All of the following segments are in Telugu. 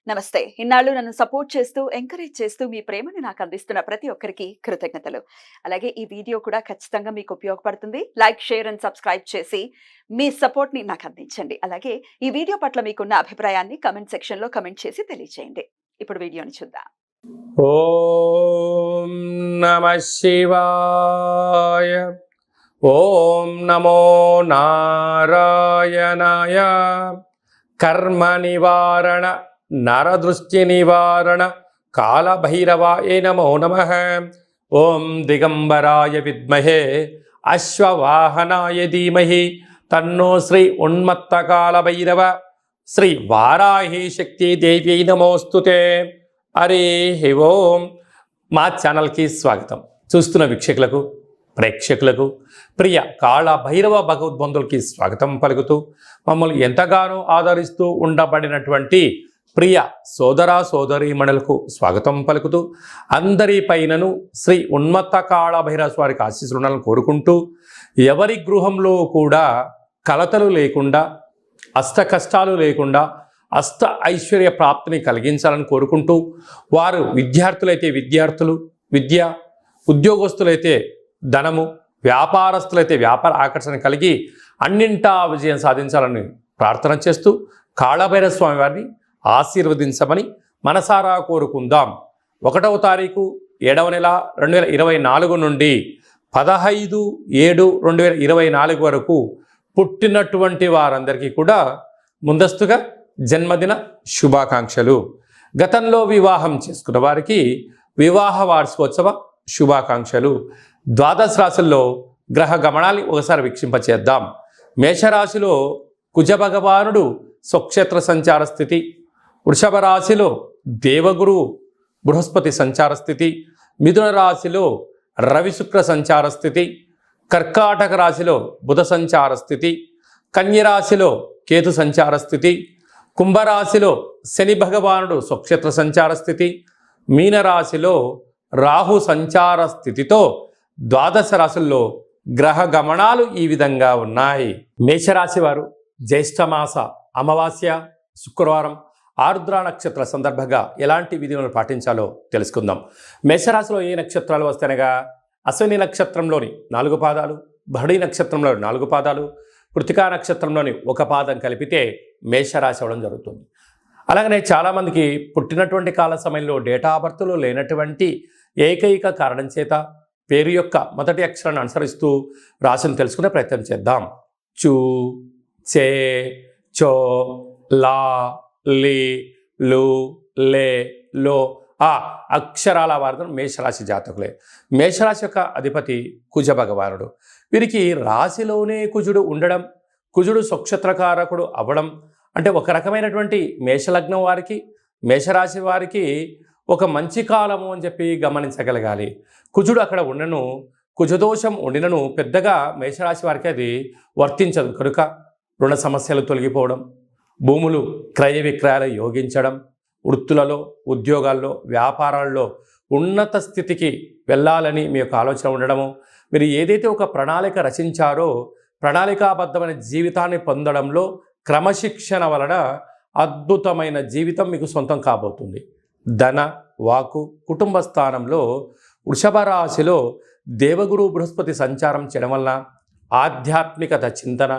నమస్తే. ఇన్నాళ్ళు నన్ను సపోర్ట్ చేస్తూ, ఎంకరేజ్ చేస్తూ మీ ప్రేమని నాకు అందిస్తున్న ప్రతి ఒక్కరికి కృతజ్ఞతలు. అలాగే ఈ వీడియో కూడా ఖచ్చితంగా మీకు ఉపయోగపడుతుంది. లైక్, షేర్ అండ్ సబ్స్క్రైబ్ చేసి మీ సపోర్ట్‌ని నాకు అందించండి. అలాగే ఈ వీడియో పట్ల మీకున్న అభిప్రాయాన్ని కామెంట్ సెక్షన్‌లో కామెంట్ చేసి తెలియజేయండి. ఇప్పుడు వీడియోని చూద్దాం. ఓం నమః శివాయ. ఓం నమో నారాయణాయ. కర్మ నివారణ నరదృష్టి నివారణ కాళభైరవాయ నమో నమః. ఓం దిగంబరాయ విద్మహే అశ్వవాహనాయ ధీమహి తన్నో శ్రీ ఉన్మత్త కాళభైరవ శ్రీ వారాహి శక్తి దేవ్యై నమోస్తుతే. హరి ఓం. మా ఛానల్కి స్వాగతం. చూస్తున్న వీక్షకులకు, ప్రేక్షకులకు, ప్రియ కాళభైరవ భగవద్బంధులకి స్వాగతం పలుకుతూ, మమ్మల్ని ఎంతగానో ఆదరిస్తూ ఉండబడినటువంటి ప్రియ సోదర సోదరీమణులకు స్వాగతం పలుకుతూ, అందరి పైనను శ్రీ ఉన్మత్త కాళభైరవ స్వారికి ఆశీస్సులను కోరుకుంటూ, ఎవరి గృహంలో కూడా కలతలు లేకుండా, అష్ట కష్టాలు లేకుండా అష్ట ఐశ్వర్య ప్రాప్తిని కలిగించాలని కోరుకుంటూ, వారు విద్యార్థులైతే విద్యార్థులు విద్య, ఉద్యోగస్తులైతే ధనము, వ్యాపారస్తులైతే వ్యాపార ఆకర్షణ కలిగి అన్నింటా విజయం సాధించాలని ప్రార్థన చేస్తూ, కాళభైరవ స్వామి వారిని ఆశీర్వదించమని మనసారా కోరుకుందాం. 1వ తారీఖు 7వ నెల 2024 నుండి 15/7/2024 వరకు పుట్టినటువంటి వారందరికీ కూడా ముందస్తుగా జన్మదిన శుభాకాంక్షలు. గతంలో వివాహం చేసుకున్న వారికి వివాహ వార్షికోత్సవ శుభాకాంక్షలు. ద్వాదశ రాశుల్లో గ్రహ గమనాన్ని ఒకసారి వీక్షింపచేద్దాం. మేషరాశిలో కుజ భగవానుడు స్వక్షేత్ర సంచార స్థితి, వృషభ రాశిలో దేవగురు బృహస్పతి సంచార స్థితి, మిథున రాశిలో రవి శుక్ర సంచార స్థితి, కర్కాటక రాశిలో బుధ సంచార స్థితి, కన్యరాశిలో కేతు సంచార స్థితి, కుంభరాశిలో శని భగవానుడు స్వక్షేత్ర సంచార స్థితి, మీనరాశిలో రాహు సంచార స్థితితో ద్వాదశ రాశుల్లో గ్రహ గమనాలు ఈ విధంగా ఉన్నాయి. మేషరాశి వారు జ్యేష్ఠమాస అమావాస్య శుక్రవారం ఆరుద్ర నక్షత్ర సందర్భంగా ఎలాంటి విధులను పాటించాలో తెలుసుకుందాం. మేషరాశిలో ఏ నక్షత్రాలు వస్తాయనగా అశ్విని నక్షత్రంలోని 4 పాదాలు, భరణి నక్షత్రంలోని 4 పాదాలు, కృతికా నక్షత్రంలోని 1 పాదం కలిపితే మేషరాశి అవ్వడం జరుగుతుంది. అలాగనే చాలామందికి పుట్టినటువంటి కాల సమయంలో డేటా ఆఫ్ బర్త్లో లేనటువంటి ఏకైక కారణం చేత పేరు యొక్క మొదటి అక్షరాన్ని అనుసరిస్తూ రాశిని తెలుసుకునే ప్రయత్నం చేద్దాం. చూ, చే, చో, లా, లి, లు, లే, లో ఆ అక్షరాల వారు మేషరాశి జాతకులే. మేషరాశి యొక్క అధిపతి కుజ భగవానుడు. వీరికి రాశిలోనే కుజుడు ఉండడం, కుజుడు స్వక్షేత్రకారకుడు అవ్వడం అంటే ఒక రకమైనటువంటి మేషలగ్నం వారికి, మేషరాశి వారికి ఒక మంచి కాలము అని చెప్పి గమనించగలగాలి. కుజుడు అక్కడ ఉండను, కుజదోషం ఉండినను పెద్దగా మేషరాశి వారికి అది వర్తించదు. కనుక రుణ సమస్యలు తొలగిపోవడం, భూములు క్రయ విక్రయాలు యోగించడం, వృత్తులలో, ఉద్యోగాల్లో, వ్యాపారాల్లో ఉన్నత స్థితికి వెళ్ళాలని మీ యొక్క ఆలోచన ఉండడము, మీరు ఏదైతే ఒక ప్రణాళిక రచించారో ప్రణాళికాబద్ధమైన జీవితాన్ని పొందడంలో క్రమశిక్షణ వలన అద్భుతమైన జీవితం మీకు సొంతం కాబోతుంది. ధన, వాకు, కుటుంబ స్థానంలో వృషభ రాశిలో దేవగురు బృహస్పతి సంచారం చేయడం వలన ఆధ్యాత్మికత చింతన,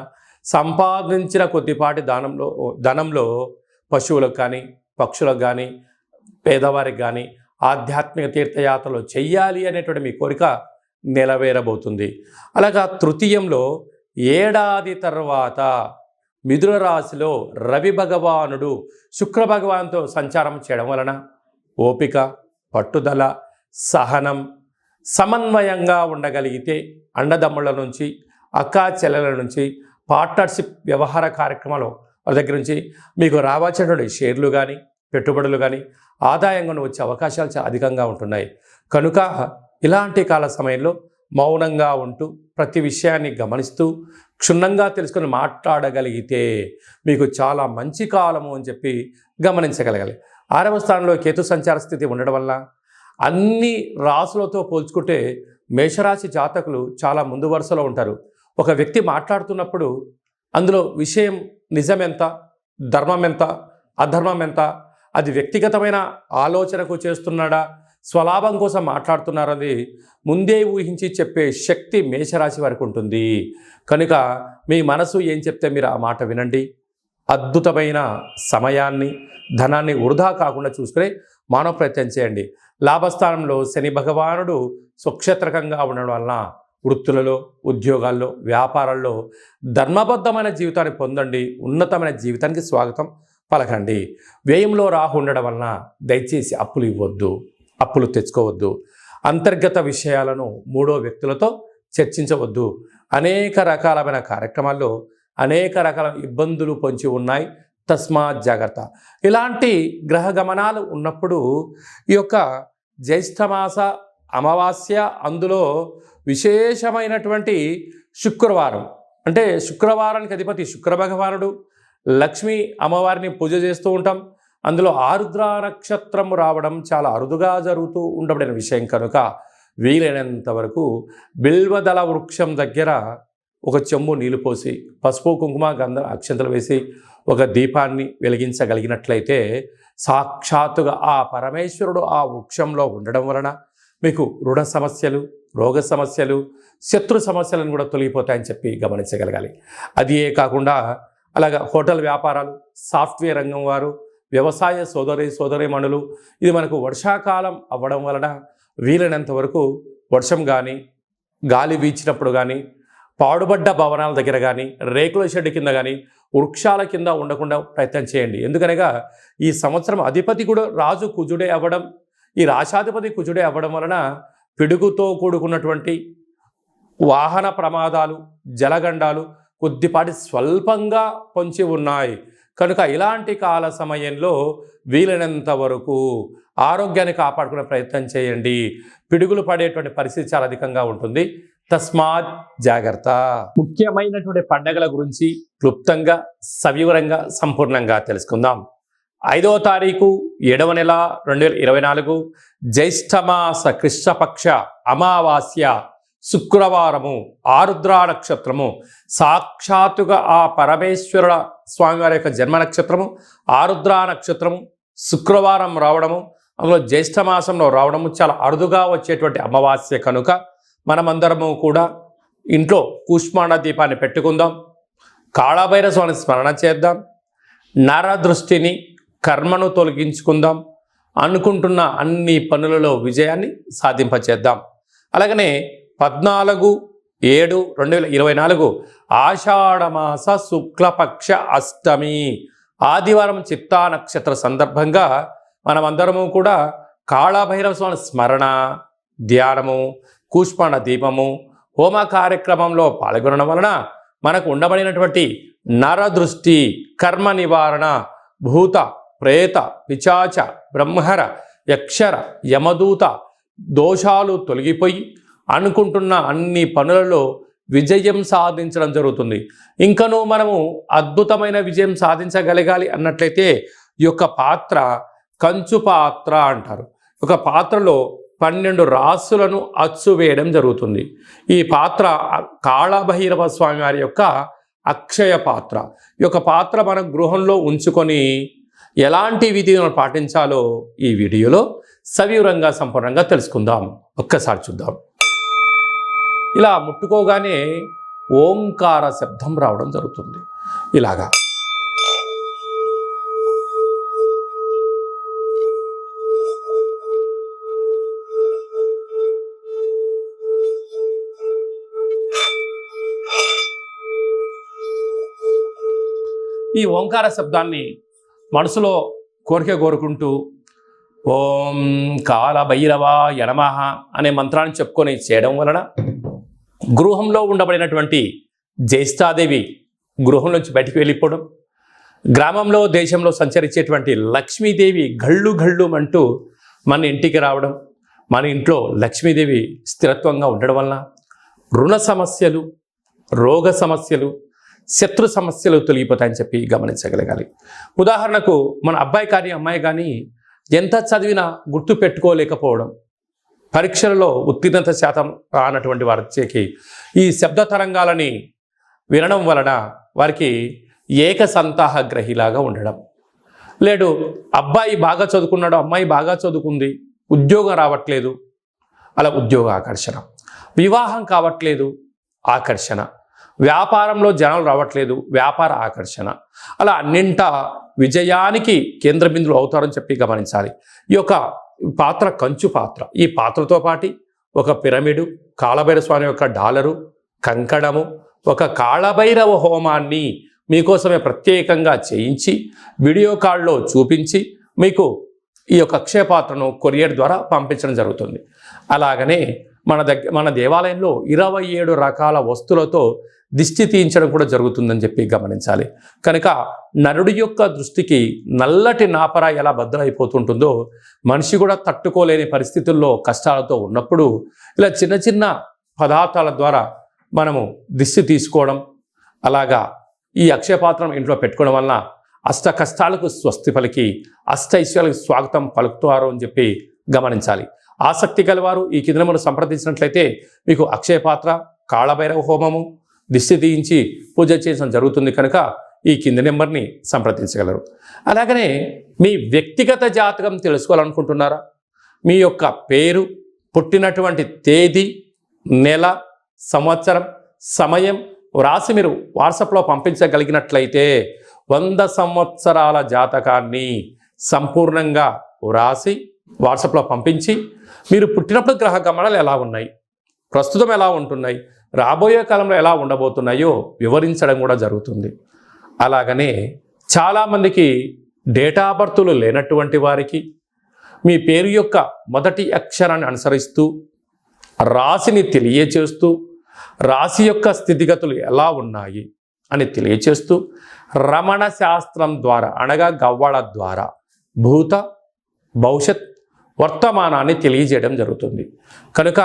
సంపాదించిన కొద్దిపాటి ధనంలో పశువులకు కానీ, పక్షులకు కానీ, పేదవారికి కానీ ఆధ్యాత్మిక తీర్థయాత్రలు చెయ్యాలి అనేటువంటి మీ కోరిక నెరవేరబోతుంది. అలాగా తృతీయంలో ఏడాది తర్వాత మిథున రాశిలో రవి భగవానుడు శుక్ర భగవాన్తో సంచారం చేయడం వలన ఓపిక, పట్టుదల, సహనం, సమన్వయంగా ఉండగలిగితే అన్నదమ్ముల నుంచి, అక్కా చెల్లెల నుంచి, పార్ట్నర్షిప్ వ్యవహార కార్యక్రమాలు వాళ్ళ దగ్గర నుంచి మీకు రావాల్సినటువంటి షేర్లు కానీ, పెట్టుబడులు కానీ ఆదాయంగా వచ్చే అవకాశాలు చాలా అధికంగా ఉంటున్నాయి. కనుక ఇలాంటి కాల సమయంలో మౌనంగా ఉంటూ ప్రతి విషయాన్ని గమనిస్తూ క్షుణ్ణంగా తెలుసుకొని మాట్లాడగలిగితే మీకు చాలా మంచి కాలము అని చెప్పి గమనించగలగాలి. 6వ స్థానంలో కేతు సంచార స్థితి ఉండడం వల్ల అన్ని రాశులతో పోల్చుకుంటే మేషరాశి జాతకులు చాలా ముందు వరుసలో ఉంటారు. ఒక వ్యక్తి మాట్లాడుతున్నప్పుడు అందులో విషయం నిజమెంత, ధర్మం ఎంత, అధర్మం ఎంత అది వ్యక్తిగతమైన ఆలోచనకు చేస్తున్నాడా, స్వలాభం కోసం మాట్లాడుతున్నారని ముందే ఊహించి చెప్పే శక్తి మేషరాశి వారికి ఉంటుంది. కనుక మీ మనసు ఏం చెప్తే మీరు ఆ మాట వినండి. అద్భుతమైన సమయాన్ని, ధనాన్ని వృధా కాకుండా చూసుకుని మానవ ప్రయత్నం చేయండి. లాభస్థానంలో శని భగవానుడు స్వక్షేత్రకంగా ఉండడం వలన వృత్తులలో, ఉద్యోగాల్లో, వ్యాపారాల్లో ధర్మబద్ధమైన జీవితాన్ని పొందండి. ఉన్నతమైన జీవితానికి స్వాగతం పలకండి. వ్యయంలో రాహు ఉండడం వలన దయచేసి అప్పులు ఇవ్వద్దు, అప్పులు తెచ్చుకోవద్దు. అంతర్గత విషయాలను మూడో వ్యక్తులతో చర్చించవద్దు. అనేక రకాలమైన కార్యక్రమాల్లో అనేక రకాల ఇబ్బందులు పొంచి ఉన్నాయి. తస్మాత్ జాగ్రత్త. ఇలాంటి గ్రహ గమనాలు ఉన్నప్పుడు ఈ యొక్క జ్యేష్ఠమాస అమావాస్య, అందులో విశేషమైనటువంటి శుక్రవారం, అంటే శుక్రవారానికి అధిపతి శుక్ర భగవానుడు, లక్ష్మీ అమ్మవారిని పూజ చేస్తూ ఉంటాం. అందులో ఆరుద్ర నక్షత్రం రావడం చాలా అరుదుగా జరుగుతూ ఉండబడిన విషయం కనుక వీలైనంత వరకు బిల్వదళ వృక్షం దగ్గర ఒక చెంబు నీళ్లు పోసి, పసుపు కుంకుమ గంధ అక్షంతలు వేసి ఒక దీపాన్ని వెలిగించగలిగినట్లయితే సాక్షాత్తుగా ఆ పరమేశ్వరుడు ఆ వృక్షంలో ఉండడం వలన మీకు రుణ సమస్యలు, రోగ సమస్యలు, శత్రు సమస్యలను కూడా తొలగిపోతాయని చెప్పి గమనించగలగాలి. అది కాకుండా అలాగా హోటల్ వ్యాపారాలు, సాఫ్ట్వేర్ రంగం వారు, వ్యవసాయ సోదరీమణులు, ఇది మనకు వర్షాకాలం అవ్వడం వలన వీలైనంత వరకు వర్షం కానీ, గాలి వీచినప్పుడు కానీ, పాడుబడ్డ భవనాల దగ్గర కానీ, రేకుల షెడ్ కింద కానీ, వృక్షాల కింద ఉండకుండా ప్రయత్నం చేయండి. ఎందుకనగా ఈ సంవత్సరం అధిపతి కూడా రాజు కుజుడే అవ్వడం, ఈ రాశాధిపతి కుజుడే అవ్వడం వలన పిడుగుతో కూడుకున్నటువంటి వాహన ప్రమాదాలు, జలగండాలు కొద్దిపాటి స్వల్పంగా పొంచి ఉన్నాయి. కనుక ఇలాంటి కాల సమయంలో వీలైనంత వరకు ఆరోగ్యాన్ని కాపాడుకునే ప్రయత్నం చేయండి. పిడుగులు పడేటువంటి పరిస్థితి చాలా అధికంగా ఉంటుంది. తస్మాత్ జాగ్రత్త. ముఖ్యమైనటువంటి పండగల గురించి క్లుప్తంగా, సవివరంగా, సంపూర్ణంగా తెలుసుకుందాం. 5వ తారీఖు 7వ నెల 2024 జ్యేష్ఠమాస కృష్ణపక్ష అమావాస్య శుక్రవారము, ఆరుద్ర నక్షత్రము, సాక్షాత్తుగా ఆ పరమేశ్వరుల స్వామివారి యొక్క జన్మ నక్షత్రము ఆరుద్ర నక్షత్రము శుక్రవారం రావడము, అందులో జ్యేష్ఠమాసంలో రావడము చాలా అరుదుగా వచ్చేటువంటి అమావాస్య కనుక మనమందరము కూడా ఇంట్లో కూష్మాండ దీపాన్ని పెట్టుకుందాం. కాళభైరవ స్వామిని స్మరణ చేద్దాం. నరదృష్టిని, కర్మను తొలగించుకుందాం. అనుకుంటున్న అన్ని పనులలో విజయాన్ని సాధింపచేద్దాం. అలాగనే 14/7/2024 ఆషాఢమాస శుక్లపక్ష అష్టమి ఆదివారం చిత్తా నక్షత్ర సందర్భంగా మనమందరము కూడా కాళభైరవ స్వామి స్మరణ, ధ్యానము, కూష్మాండ దీపము, హోమ కార్యక్రమంలో పాల్గొనడం వలన మనకు ఉండబడినటువంటి నరదృష్టి, కర్మ నివారణ, భూత, ప్రేత, పిశాచ, బ్రహ్మర, యక్షర, యమదూత దోషాలు తొలగిపోయి అనుకుంటున్న అన్ని పనులలో విజయం సాధించడం జరుగుతుంది. ఇంకనూ మనము అద్భుతమైన విజయం సాధించగలగాలి అన్నట్లయితే ఈ యొక్క పాత్ర కంచు పాత్ర అంటారు. ఒక పాత్రలో 12 రాసులను అచ్చు వేయడం జరుగుతుంది. ఈ పాత్ర కాళభైరవ స్వామి వారి యొక్క అక్షయ పాత్ర. ఈ యొక్క పాత్ర మన గృహంలో ఉంచుకొని ఎలాంటి విధిని పాటించాలో ఈ వీడియోలో సవివరంగా సంపూర్ణంగా తెలుసుకుందాం. ఒక్కసారి చూద్దాం. ఇలా ముట్టుకోగానే ఓంకార శబ్దం రావడం జరుగుతుంది. ఇలాగా ఈ ఓంకార శబ్దాన్ని మనసులో కోరుకుంటూ ఓం కాళభైరవాయ నమః అనే మంత్రాన్ని చెప్పుకొని చేయడం వలన గృహంలో ఉండబడినటువంటి జ్యేష్ఠాదేవి గృహం నుంచి బయటికి వెళ్ళిపోవడం, గ్రామంలో, దేశంలో సంచరించేటువంటి లక్ష్మీదేవి గళ్ళు గళ్ళు అంటూ మన ఇంటికి రావడం, మన ఇంట్లో లక్ష్మీదేవి స్థిరత్వంగా ఉండడం వలన రుణ సమస్యలు, రోగ సమస్యలు, శత్రు సమస్యలు తొలగిపోతాయని చెప్పి గమనించగలగాలి. ఉదాహరణకు మన అబ్బాయి కానీ అమ్మాయి కానీ ఎంత చదివినా గుర్తు పెట్టుకోలేకపోవడం, పరీక్షలలో ఉత్తీర్ణత శాతం రానటువంటి వారికి ఈ శబ్ద తరంగాలని వినడం వలన వారికి ఏకసంతాహ గ్రహిలాగా ఉండడం, లేడు అబ్బాయి బాగా చదువుకున్నాడు, అమ్మాయి బాగా చదువుకుంది, ఉద్యోగం రావట్లేదు, అలా ఉద్యోగ ఆకర్షణ. వివాహం కావట్లేదు, ఆకర్షణ. వ్యాపారంలో జనాలు రావట్లేదు, వ్యాపార ఆకర్షణ. అలా అన్నింట విజయానికి కేంద్ర బిందువులు అవుతారని చెప్పి గమనించాలి. ఈ యొక్క పాత్ర కంచు పాత్ర. ఈ పాత్రతో పాటు ఒక పిరమిడు, కాళభైరవ స్వామి యొక్క డాలరు, కంకణము, ఒక కాళభైరవ హోమాన్ని మీకోసమే ప్రత్యేకంగా చేయించి వీడియో కాల్లో చూపించి మీకు ఈ యొక్క అక్షయ పాత్రను కొరియర్ ద్వారా పంపించడం జరుగుతుంది. అలాగనే మన దేవాలయంలో 27 రకాల వస్తువులతో దిష్టి తీయించడం కూడా జరుగుతుందని చెప్పి గమనించాలి. కనుక నరుడి యొక్క దృష్టికి నల్లటి నాపర ఎలా బద్దలైపోతుంటుందో మనిషి కూడా తట్టుకోలేని పరిస్థితుల్లో కష్టాలతో ఉన్నప్పుడు ఇలా చిన్న చిన్న పదార్థాల ద్వారా మనము దిష్టి తీసుకోవడం, అలాగా ఈ అక్షయపాత్రం ఇంట్లో పెట్టుకోవడం వలన అష్ట కష్టాలకు స్వస్తి పలికి అష్ట ఐశ్వర్యాలకు స్వాగతం పలుకుతారు అని చెప్పి గమనించాలి. ఆసక్తి గలవారు ఈ కింద మనం సంప్రదించినట్లయితే మీకు అక్షయ పాత్ర, కాళభైరవ హోమము, దిష్టి తీయించి పూజ చేయడం జరుగుతుంది. కనుక ఈ కింది నెంబర్ని సంప్రదించగలరు. అలాగనే మీ వ్యక్తిగత జాతకం తెలుసుకోవాలనుకుంటున్నారా? మీ యొక్క పేరు, పుట్టినటువంటి తేదీ, నెల, సంవత్సరం, సమయం వ్రాసి మీరు వాట్సాప్లో పంపించగలిగినట్లయితే 100 సంవత్సరాల జాతకాన్ని సంపూర్ణంగా వ్రాసి వాట్సాప్లో పంపించి మీరు పుట్టినప్పుడు గ్రహ గమనాలు ఎలా ఉన్నాయి, ప్రస్తుతం ఎలా ఉంటున్నాయి, రాబోయే కాలంలో ఎలా ఉండబోతున్నాయో వివరించడం కూడా జరుగుతుంది. అలాగనే చాలామందికి డేటా బర్తులు లేనటువంటి వారికి మీ పేరు యొక్క మొదటి అక్షరాన్ని అనుసరిస్తూ రాశిని తెలియచేస్తూ రాశి యొక్క స్థితిగతులు ఎలా ఉన్నాయి అని తెలియచేస్తూ రమణ శాస్త్రం ద్వారా అనగా గవ్వళ ద్వారా భూత భవిష్యత్ వర్తమానాన్ని తెలియజేయడం జరుగుతుంది. కనుక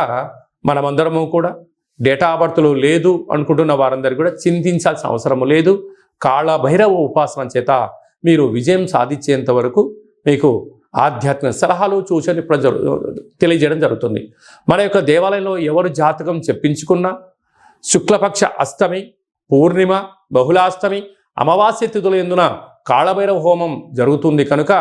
మనమందరము కూడా డేటా బర్తులు లేదు అనుకుంటున్న వారందరూ కూడా చింతించాల్సిన అవసరం లేదు. కాళభైరవ ఉపాసన చేత మీరు విజయం సాధించేంత వరకు మీకు ఆధ్యాత్మిక సలహాలు సూచనలు తెలియజేయడం జరుగుతుంది. మన యొక్క దేవాలయంలో ఎవరు జాతకం చెప్పించుకున్నా శుక్లపక్ష అష్టమి, పూర్ణిమ, బహుళాష్టమి, అమావాస్య తిథుల యందున కాళభైరవ హోమం జరుగుతుంది. కనుక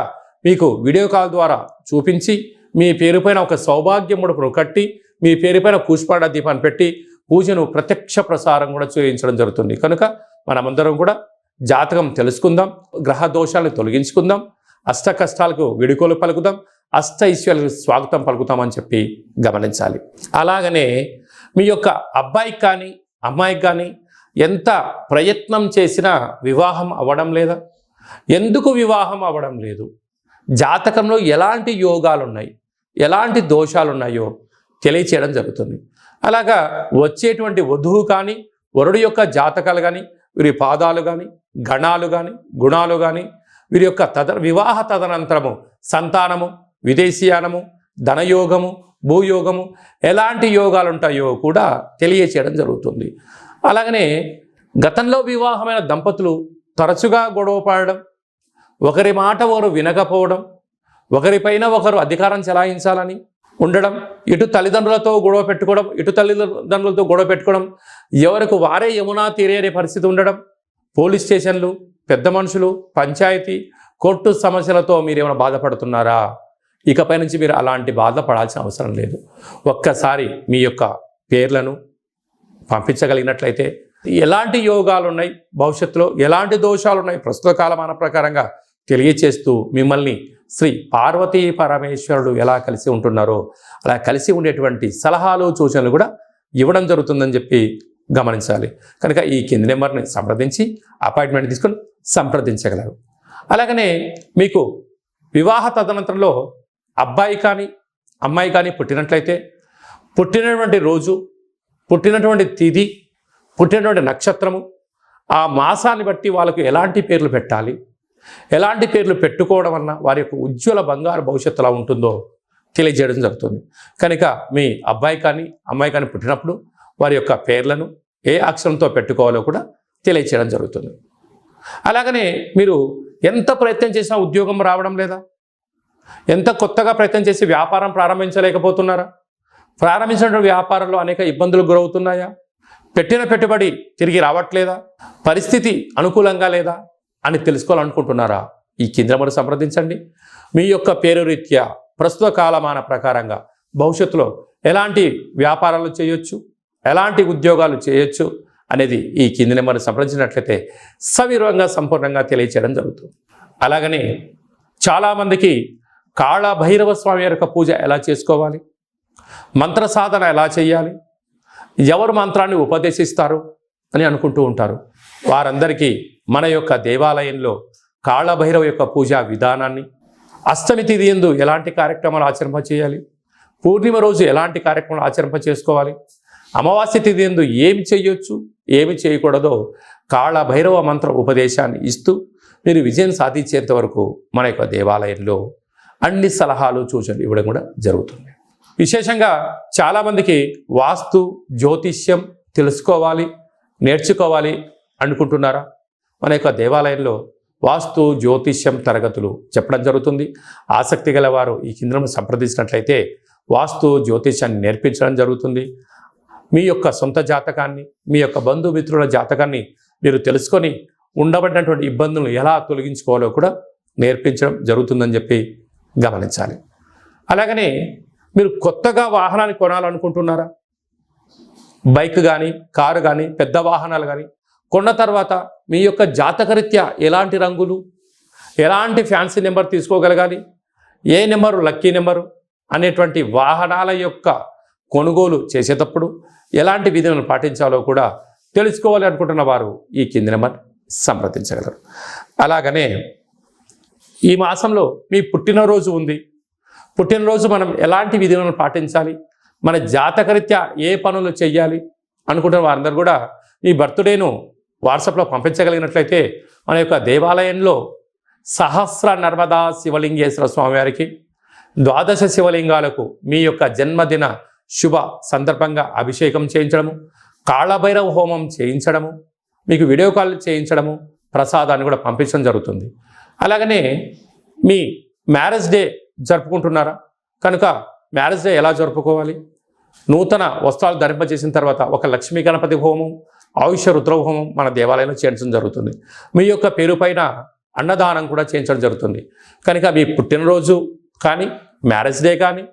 మీకు వీడియో కాల్ ద్వారా చూపించి మీ పేరుపైన ఒక సౌభాగ్య ముడుపును కట్టి మీ పేరుపైన కూష్పాడ దీపాన్ని పెట్టి పూజను ప్రత్యక్ష ప్రసారం కూడా చేయించడం జరుగుతుంది. కనుక మనమందరం కూడా జాతకం తెలుసుకుందాం, గ్రహ దోషాలను తొలగించుకుందాం, అష్ట కష్టాలకు విడుకోలు పలుకుదాం, అష్ట ఐశ్వర్యాలకు స్వాగతం పలుకుతామని చెప్పి గమనించాలి. అలాగనే మీ యొక్క అబ్బాయికి కానీ అమ్మాయికి కానీ ఎంత ప్రయత్నం చేసినా వివాహం అవ్వడం లేదా? ఎందుకు వివాహం అవ్వడం లేదు? జాతకంలో ఎలాంటి యోగాలు ఉన్నాయి, ఎలాంటి దోషాలు ఉన్నాయో తెలియచేయడం జరుగుతుంది. అలాగా వచ్చేటువంటి వధువు కానీ వరుడు యొక్క జాతకాలు కానీ వీరి పాదాలు కానీ గణాలు కానీ గుణాలు కానీ వీరి యొక్క వివాహ తదనంతరము సంతానము, విదేశీయానము, ధనయోగము, భూయోగము ఎలాంటి యోగాలు ఉంటాయో కూడా తెలియచేయడం జరుగుతుంది. అలాగనే గతంలో వివాహమైన దంపతులు తరచుగా గొడవ పడడం, ఒకరి మాట ఒకరు వినకపోవడం, ఒకరిపైన ఒకరు అధికారం చెలాయించాలని ఉండడం, ఇటు తల్లిదండ్రులతో గొడవ పెట్టుకోవడం, ఇటు తల్లిదండ్రులతో గొడవ పెట్టుకోవడం, ఎవరికి వారే యమునా తీరే పరిస్థితి ఉండడం, పోలీస్ స్టేషన్లు, పెద్ద మనుషులు, పంచాయతీ, కోర్టు సమస్యలతో మీరు ఏమైనా బాధపడుతున్నారా? ఇకపై నుంచి మీరు అలాంటి బాధపడాల్సిన అవసరం లేదు. ఒక్కసారి మీ యొక్క పేర్లను పంపించగలిగినట్లయితే ఎలాంటి యోగాలు ఉన్నాయి, భవిష్యత్తులో ఎలాంటి దోషాలు ఉన్నాయి ప్రస్తుత కాలమాన ప్రకారంగా తెలియచేస్తూ మిమ్మల్ని శ్రీ పార్వతీ పరమేశ్వరుడు ఎలా కలిసి ఉంటున్నారో అలా కలిసి ఉండేటువంటి సలహాలు సూచనలు కూడా ఇవ్వడం జరుగుతుందని చెప్పి గమనించాలి. కనుక ఈ కింది నెంబర్ని సంప్రదించి అపాయింట్మెంట్ తీసుకొని సంప్రదించగలరు. అలాగనే మీకు వివాహ తదనంతరంలో అబ్బాయి కానీ అమ్మాయి కానీ పుట్టినట్లయితే పుట్టినటువంటి రోజు, పుట్టినటువంటి తిథి, పుట్టినటువంటి నక్షత్రము, ఆ మాసాన్ని బట్టి వాళ్ళకు ఎలాంటి పేర్లు పెట్టాలి, ఎలాంటి పేర్లు పెట్టుకోవడం వలన వారి యొక్క ఉజ్వల బంగారు భవిష్యత్తు ఎలా ఉంటుందో తెలియజేయడం జరుగుతుంది. కనుక మీ అబ్బాయి కానీ అమ్మాయి కానీ పుట్టినప్పుడు వారి యొక్క పేర్లను ఏ అక్షరంతో పెట్టుకోవాలో కూడా తెలియచేయడం జరుగుతుంది. అలాగనే మీరు ఎంత ప్రయత్నం చేసినా ఉద్యోగం రావడం లేదా? ఎంత కొత్తగా ప్రయత్నం చేసి వ్యాపారం ప్రారంభించలేకపోతున్నారా? ప్రారంభించిన వ్యాపారంలో అనేక ఇబ్బందులకు గురవుతున్నాయా? పెట్టిన పెట్టుబడి తిరిగి రావట్లేదా? పరిస్థితి అనుకూలంగా లేదా అని తెలుసుకోవాలనుకుంటున్నారా? ఈ కింద నెంబర్ సంప్రదించండి. మీ యొక్క పేరు రీత్యా ప్రస్తుత కాలమాన ప్రకారంగా భవిష్యత్తులో ఎలాంటి వ్యాపారాలు చేయొచ్చు, ఎలాంటి ఉద్యోగాలు చేయొచ్చు అనేది ఈ కింది నెంబర్ని సంప్రదించినట్లయితే సవివరంగా సంపూర్ణంగా తెలియచేయడం జరుగుతుంది. అలాగనే చాలామందికి కాళభైరవ స్వామి యొక్క పూజ ఎలా చేసుకోవాలి, మంత్ర సాధన ఎలా చేయాలి, ఎవరు మంత్రాన్ని ఉపదేశిస్తారు అని అనుకుంటూ ఉంటారు. వారందరికీ మన యొక్క దేవాలయంలో కాళభైరవ యొక్క పూజా విధానాన్ని, అష్టమి తిథి యందు ఎలాంటి కార్యక్రమాలు ఆచరింప చేయాలి, పూర్ణిమ రోజు ఎలాంటి కార్యక్రమాలు ఆచరింప చేసుకోవాలి, అమావాస్య తిథి యందు ఏమి చేయొచ్చు, ఏమి చేయకూడదో కాళభైరవ మంత్ర ఉపదేశాన్ని ఇస్తూ మీరు విజయం సాధించేంత వరకు మన యొక్క దేవాలయంలో అన్ని సలహాలు సూచనలు ఇవ్వడం కూడా జరుగుతుంది. విశేషంగా చాలామందికి వాస్తు జ్యోతిష్యం తెలుసుకోవాలి, నేర్చుకోవాలి అనుకుంటున్నారా? మన యొక్క దేవాలయంలో వాస్తు జ్యోతిష్యం తరగతులు చెప్పడం జరుగుతుంది. ఆసక్తి గల వారు ఈ కింద సంప్రదించినట్లయితే వాస్తు జ్యోతిష్యాన్ని నేర్పించడం జరుగుతుంది. మీ యొక్క సొంత జాతకాన్ని, మీ యొక్క బంధుమిత్రుల జాతకాన్ని మీరు తెలుసుకొని ఉండబడినటువంటి ఇబ్బందులను ఎలా తొలగించుకోవాలో కూడా నేర్పించడం జరుగుతుందని చెప్పి గమనించాలి. అలాగనే మీరు కొత్తగా వాహనాన్ని కొనాలనుకుంటున్నారా? బైక్ కానీ, కారు కానీ, పెద్ద వాహనాలు కానీ కొన్న తర్వాత మీ యొక్క జాతకరీత్యా ఎలాంటి రంగులు, ఎలాంటి ఫ్యాన్సీ నెంబర్ తీసుకోగలగాలి, ఏ నెంబరు లక్కీ నెంబరు అనేటువంటి వాహనాల యొక్క కొనుగోలు చేసేటప్పుడు ఎలాంటి విధులను పాటించాలో కూడా తెలుసుకోవాలి అనుకుంటున్న వారు ఈ కింది నెంబర్ సంప్రదించగలరు. అలాగనే ఈ మాసంలో మీ పుట్టినరోజు ఉంది. పుట్టినరోజు మనం ఎలాంటి విధులను పాటించాలి, మన జాతకరీత్యా ఏ పనులు చేయాలి అనుకుంటున్న వారందరూ కూడా ఈ బర్త్డేను వాట్సాప్లో పంపించగలిగినట్లయితే మన యొక్క దేవాలయంలో సహస్ర నర్మదా శివలింగేశ్వర స్వామివారికి 12 శివలింగాలకు మీ యొక్క జన్మదిన శుభ సందర్భంగా అభిషేకం చేయించడము, కాళభైరవ హోమం చేయించడము, మీకు వీడియో కాల్ చేయించడము, ప్రసాదాన్ని కూడా పంపించడం జరుగుతుంది. అలాగనే మీ మ్యారేజ్ డే జరుపుకుంటున్నారా? కనుక మ్యారేజ్ డే ఎలా జరుపుకోవాలి? నూతన వస్త్రాలు ధరింపజేసిన తర్వాత ఒక లక్ష్మీ గణపతి హోమం, ఆయుష రుద్ర హోమం మన దేవాలయంలో చేయించడం జరుగుతుంది. మీ యొక్క పేరు పైన అన్నదానం కూడా చేయించడం జరుగుతుంది. కనుక మీ పుట్టినరోజు కానీ, మ్యారేజ్ డే కానీ,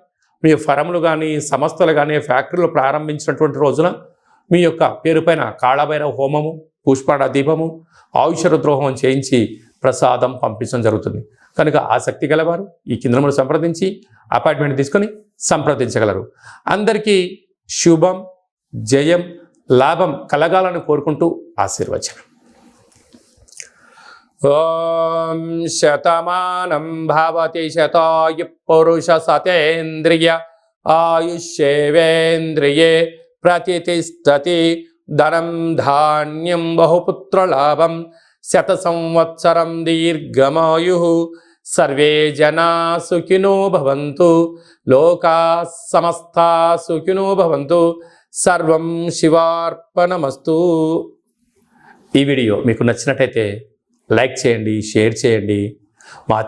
మీ ఫరములు కానీ, సంస్థలు కానీ, ఫ్యాక్టరీలు ప్రారంభించినటువంటి రోజున మీ యొక్క పేరు పైన కాళభైరవ హోమము, పుష్పాడ దీపము, ఆయుష రుద్ర హోమం చేయించి ప్రసాదం పంపించడం జరుగుతుంది. కనుక ఆసక్తి గలవారు ఈ కింద నెంబర్ సంప్రదించి అపాయింట్మెంట్ తీసుకొని సంప్రదించగలరు. అందరికీ శుభం, జయం, లాభం కలగాలని కోరుకుంటూ ఆశీర్వచనం. ఓం శతమానం భవతి శతాయు పురుష సతేంద్రియ ఆయుష్యేవేంద్రియే ప్రతిష్టతి ధనం ధాన్యం బహుపుత్రలాభం శత సంవత్సరం దీర్ఘమాయు సర్వే జనా సుఖినో భవంతు లోకా సమస్తా సుఖినో భవంతు సర్వం శివార్పణమస్తు. ఈ వీడియో మీకు నచ్చినట్టయితే లైక్ చేయండి, షేర్ చేయండి. మా